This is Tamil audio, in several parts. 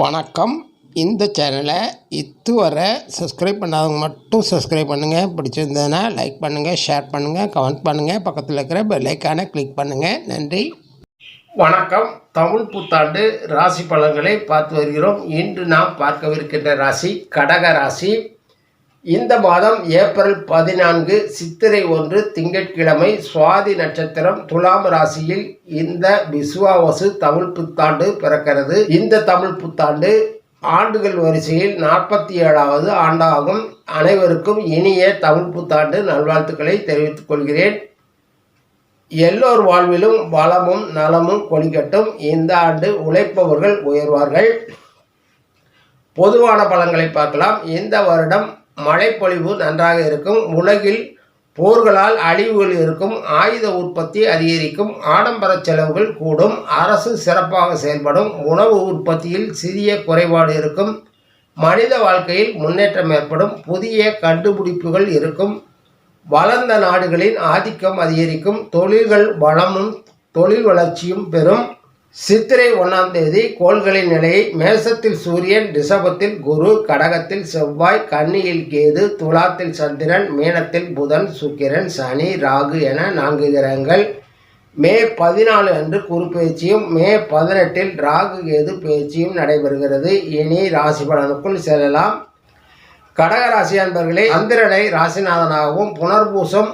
வணக்கம். இந்த சேனலை இதுவரை சப்ஸ்கிரைப் பண்ணாதவங்க மட்டும் சப்ஸ்கிரைப் பண்ணுங்கள். பிடிச்சிருந்ததுன்னா லைக் பண்ணுங்கள், ஷேர் பண்ணுங்கள், கமெண்ட் பண்ணுங்கள். பக்கத்தில் இருக்கிற பெல் ஐக்கானை கிளிக் பண்ணுங்கள். நன்றி. வணக்கம். தமிழ் புத்தாண்டு ராசி பலன்களை பார்த்து வருகிறோம். இன்று நாம் பார்க்கவிருக்கின்ற ராசி கடக ராசி. இந்த மாதம் ஏப்ரல் 14 சித்திரை 1 திங்கட்கிழமை சுவாதி நட்சத்திரம் துலாம் ராசியில் இந்த விசுவாவசு தமிழ் புத்தாண்டு பிறக்கிறது. இந்த தமிழ் புத்தாண்டு ஆண்டுகள் வரிசையில் 47வது ஆண்டாகும். அனைவருக்கும் இனிய தமிழ் புத்தாண்டு நல்வாழ்த்துக்களை தெரிவித்துக் கொள்கிறேன். எல்லோர் வாழ்விலும் வளமும் நலமும் கொளிக்கட்டும். இந்த ஆண்டு உழைப்பவர்கள் உயர்வார்கள். பொதுவான பலன்களை பார்க்கலாம். இந்த வருடம் மழைப்பொழிவு நன்றாக இருக்கும். உலகில் போர்களால் அழிவுகள் இருக்கும். ஆயுத உற்பத்தி அதிகரிக்கும். ஆடம்பர செலவுகள் கூடும். அரசு சிறப்பாக செயல்படும். உணவு உற்பத்தியில் சிறிய குறைபாடு இருக்கும். மனித வாழ்க்கையில் முன்னேற்றம் ஏற்படும். புதிய கண்டுபிடிப்புகள் இருக்கும். வளர்ந்த நாடுகளின் ஆதிக்கம் அதிகரிக்கும். தொழில்கள் வளமும் தொழில் வளர்ச்சியும் பெறும். சித்திரை 1ஆம் தேதி கோள்களின் நிலையை: மேசத்தில் சூரியன், ரிஷபத்தில் குரு, கடகத்தில் செவ்வாய், கன்னியில் கேது, துலாத்தில் சந்திரன், மீனத்தில் புதன், சுக்கிரன், சனி, ராகு என 4 கிரகங்கள். மே 14 அன்று குரு பயிற்சியும் மே 18 ராகு கேது பயிற்சியும் நடைபெறுகிறது. இனி ராசி பலனுக்குள் செல்லலாம். கடக ராசி அன்பர்களே, சந்திரனை ராசிநாதனாகவும் புனர்பூசம்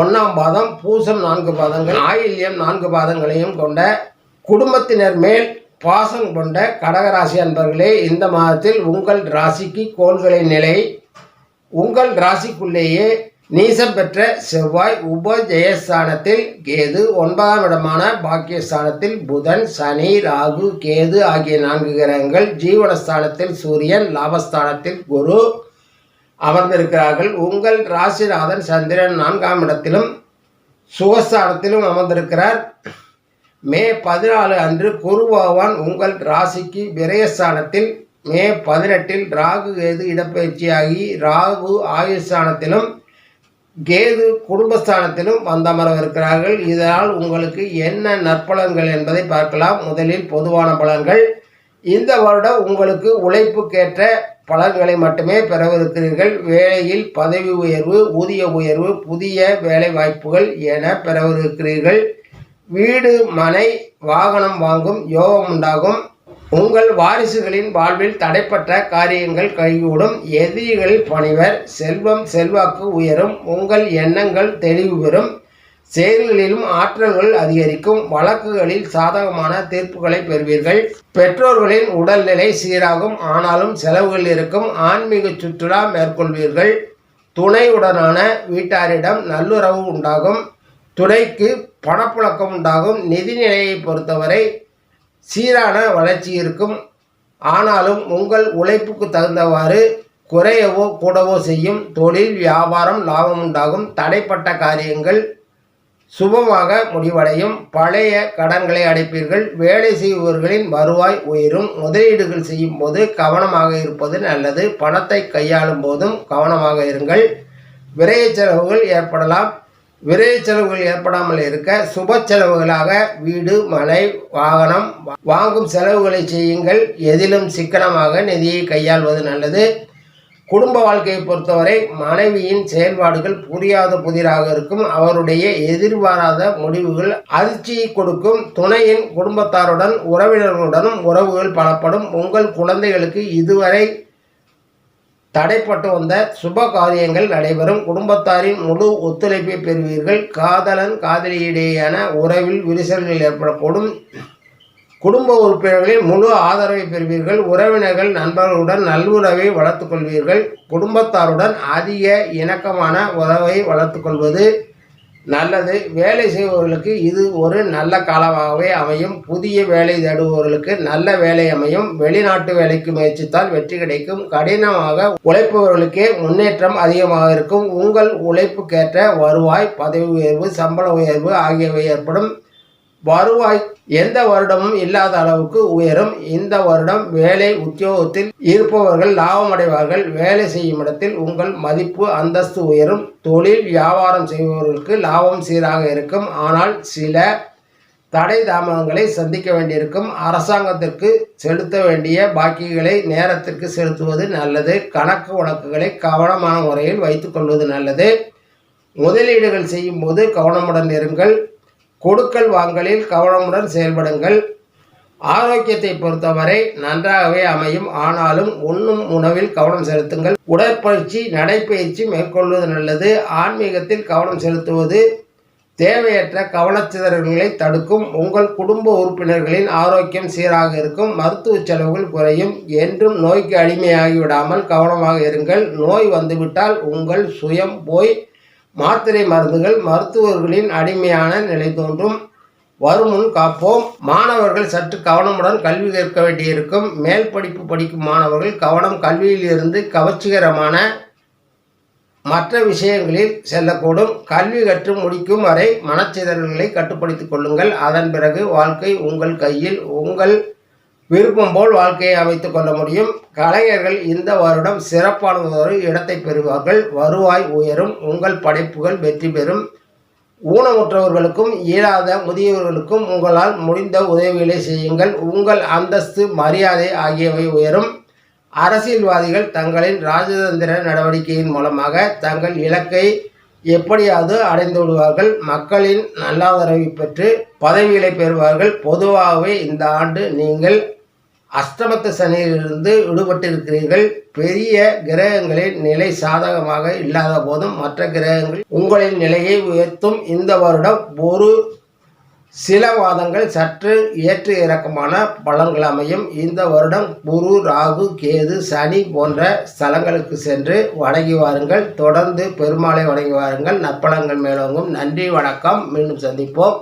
1ஆம் பாதம், பூசம் 4 பாதங்கள், ஆயில்யம் 4 பாதங்களையும் கொண்ட குடும்பத்தினர் மேல் பாசம் கொண்ட கடகராசி அன்பர்களே, இந்த மாதத்தில் உங்கள் ராசிக்கு கோள்களின் நிலை: உங்கள் ராசிக்குள்ளேயே நீசம் பெற்ற செவ்வாய், உபஜயஸ்தானத்தில் கேது, 9ஆம் இடமான பாக்கியஸ்தானத்தில் புதன், சனி, ராகு, கேது ஆகிய 4 கிரகங்கள், ஜீவனஸ்தானத்தில் சூரியன், லாபஸ்தானத்தில் குரு அமர்ந்திருக்கிறார்கள். உங்கள் ராசிநாதன் சந்திரன் 4ஆம் இடத்திலும் சுகஸ்தானத்திலும் அமர்ந்திருக்கிறார். மே 14 அன்று குரு பகவான் உங்கள் ராசிக்கு விரயஸ்தானத்தில், மே 18 ராகு கேது இடப்பெயர்ச்சியாகி ராகு ஆயுஸ்தானத்திலும் கேது குடும்பஸ்தானத்திலும் வந்தமரவிருக்கிறார்கள். இதனால் உங்களுக்கு என்ன நற்பலன்கள் என்பதை பார்க்கலாம். முதலில் பொதுவான பலன்கள். இந்த வருடம் உங்களுக்கு உழைப்புக்கேற்ற பலன்களை மட்டுமே பெறவிருக்கிறீர்கள். வேலையில் பதவி உயர்வு, ஊதிய உயர்வு, புதிய வேலை வாய்ப்புகள் என பெறவிருக்கிறீர்கள். வீடு, மனை, வாகனம் வாங்கும் யோகம் உண்டாகும். உங்கள் வாரிசுகளின் வாழ்வில் தடைப்பட்ட காரியங்கள் கைகூடும். எதிரிகள் பணிவர். செல்வம் செல்வாக்கு உயரும். உங்கள் எண்ணங்கள் தெளிவு பெறும். செயல்களிலும் ஆற்றல்கள் அதிகரிக்கும். வழக்குகளில் சாதகமான தீர்ப்புகளை பெறுவீர்கள். பெற்றோர்களின் உடல்நிலை சீராகும். ஆனாலும் செலவுகள் இருக்கும். ஆன்மீக சுற்றுலா மேற்கொள்வீர்கள். துணையுடனான வீட்டாரிடம் நல்லுறவு உண்டாகும். துணைக்கு பணப்புழக்கம் உண்டாகும். நிதிநிலையை பொறுத்தவரை சீரான வளர்ச்சி இருக்கும். ஆனாலும் உங்கள் உழைப்புக்கு தகுந்தவாறு குறையவோ கூடவோ செய்யும். தொழில் வியாபாரம் லாபம் உண்டாகும். தடைப்பட்ட காரியங்கள் சுபமாக முடிவடையும். பழைய கடன்களை அடைப்பீர்கள். வேலை செய்பவர்களின் வருவாய் உயரும். முதலீடுகள் செய்யும் போது கவனமாக இருப்பது நல்லது. பணத்தை கையாளும் போதும் கவனமாக இருங்கள். விரைய செலவுகள் ஏற்படலாம். விரைய செலவுகள் ஏற்படாமல் இருக்க சுப செலவுகளாக வீடு, மனை, வாகனம் வாங்கும் செலவுகளை செய்யுங்கள். எதிலும் சிக்கனமாக நிதியை கையாள்வது நல்லது. குடும்ப வாழ்க்கையை பொறுத்தவரை மனைவியின் செயல்பாடுகள் புரியாத புதிராக இருக்கும். அவருடைய எதிர்பாராத முடிவுகள் அதிர்ச்சியை கொடுக்கும். துணையின் குடும்பத்தாருடன் உறவினர்களுடனும் உறவுகள் பலப்படும். உங்கள் குழந்தைகளுக்கு இதுவரை தடைப்பட்டு வந்த சுப காரியங்கள் நடைபெறும். குடும்பத்தாரின் முழு ஒத்துழைப்பை பெறுவீர்கள். காதலன் காதலியிடையேயான உறவில் விரிசல்கள் ஏற்படக்கூடும். குடும்ப உறுப்பினர்களின் முழு ஆதரவை பெறுவீர்கள். உறவினர்கள் நண்பர்களுடன் நல்லுறவை வளர்த்து கொள்வீர்கள். குடும்பத்தாருடன் அதிக இணக்கமான உறவை வளர்த்து கொள்வது நல்லது. வேலை செய்பவர்களுக்கு இது ஒரு நல்ல காலமாகவே அமையும். புதிய வேலை தேடுபவர்களுக்கு நல்ல வேலை அமையும். வெளிநாட்டு வேலைக்கு முயற்சித்தால் வெற்றி கிடைக்கும். கடினமாக உழைப்பவர்களுக்கே முன்னேற்றம் அதிகமாக இருக்கும். உங்கள் உழைப்புக்கேற்ற வருவாய், பதவி உயர்வு, சம்பள உயர்வு ஆகியவை ஏற்படும். வருவாய் எந்த வருடமும் இல்லாத அளவுக்கு உயரும். இந்த வருடம் வேலை உத்தியோகத்தில் இருப்பவர்கள் லாபம் அடைவார்கள். வேலை செய்யும் இடத்தில் உங்கள் மதிப்பு அந்தஸ்து உயரும். தொழில் வியாபாரம் செய்பவர்களுக்கு லாபம் சீராக இருக்கும். ஆனால் சில தடை தாமதங்களை சந்திக்க வேண்டியிருக்கும். அரசாங்கத்திற்கு செலுத்த வேண்டிய பாக்கிகளை நேரத்திற்கு செலுத்துவது நல்லது. கணக்கு வழக்குகளை கவனமான முறையில் வைத்துக் கொள்வது நல்லது. முதலீடுகள் செய்யும் போது கவனமுடன் இருங்கள். கொடுக்கல் வாங்கலில் கவனமுடன் செயல்படுங்கள். ஆரோக்கியத்தை பொறுத்தவரை நன்றாகவே அமையும். ஆனாலும் உண்ணும் உணவில் கவனம் செலுத்துங்கள். உடற்பயிற்சி நடைப்பயிற்சி மேற்கொள்வது நல்லது. ஆன்மீகத்தில் கவனம் செலுத்துவது தேவையற்ற கவனச்சிதறல்களை தடுக்கும். உங்கள் குடும்ப உறுப்பினர்களின் ஆரோக்கியம் சீராக இருக்கும். மருத்துவ செலவுகள் குறையும். என்றும் நோய்க்கு அடிமையாகிவிடாமல் கவனமாக இருங்கள். நோய் வந்துவிட்டால் உங்கள் சுயம் போய் மாத்திரை மருந்துகள் மருத்துவர்களின் அடிமையான நிலை தோன்றும். வருமுன் காப்போம். மாணவர்கள் சற்று கவனமுடன் கல்வி கற்க வேண்டியிருக்கும். மேல் படிப்பு படிக்கும் மாணவர்கள் கவனம் கல்வியில் இருந்து கவர்ச்சிகரமான மற்ற விஷயங்களில் செல்லக்கூடும். கல்வி கற்று முடிக்கும் வரை மனச்சிதறல்களை கட்டுப்படுத்திக் கொள்ளுங்கள். அதன் பிறகு வாழ்க்கை உங்கள் கையில். உங்கள் விருப்பம் போல் வாழ்க்கையை அமைத்துக் கொள்ள முடியும். கலைஞர்கள் இந்த வருடம் சிறப்பானதொரு இடத்தை பெறுவார்கள். வருவாய் உயரும். உங்கள் படைப்புகள் வெற்றி பெறும். ஊனமுற்றவர்களுக்கும் இயலாத முதியவர்களுக்கும் உங்களால் முடிந்த உதவிகளை செய்யுங்கள். உங்கள் அந்தஸ்து மரியாதை ஆகியவை உயரும். அரசியல்வாதிகள் தங்களின் ராஜதந்திர நடவடிக்கையின் மூலமாக தங்கள் இலக்கை எப்படியாவது அடைந்து விடுவார்கள். மக்களின் நல்லாதரவை பெற்று பதவிகளை பெறுவார்கள். பொதுவாகவே இந்த ஆண்டு நீங்கள் அஷ்டமத்து சனியிலிருந்து விடுபட்டிருக்கிறீர்கள். பெரிய கிரகங்களின் நிலை சாதகமாக இல்லாத போதும் மற்ற கிரகங்கள் உங்களின் நிலையை உயர்த்தும். இந்த வருடம் ஒரு சில வாதங்கள் சற்று ஏற்ற இறக்கமான பலன்கள் அமையும். இந்த வருடம் குரு, ராகு, கேது, சனி போன்ற ஸ்தலங்களுக்கு சென்று வணங்கி வாருங்கள். தொடர்ந்து பெருமாளை வணங்கி வாருங்கள். நற்பலன்கள் மேலோங்கும். நன்றி, வணக்கம். மீண்டும் சந்திப்போம்.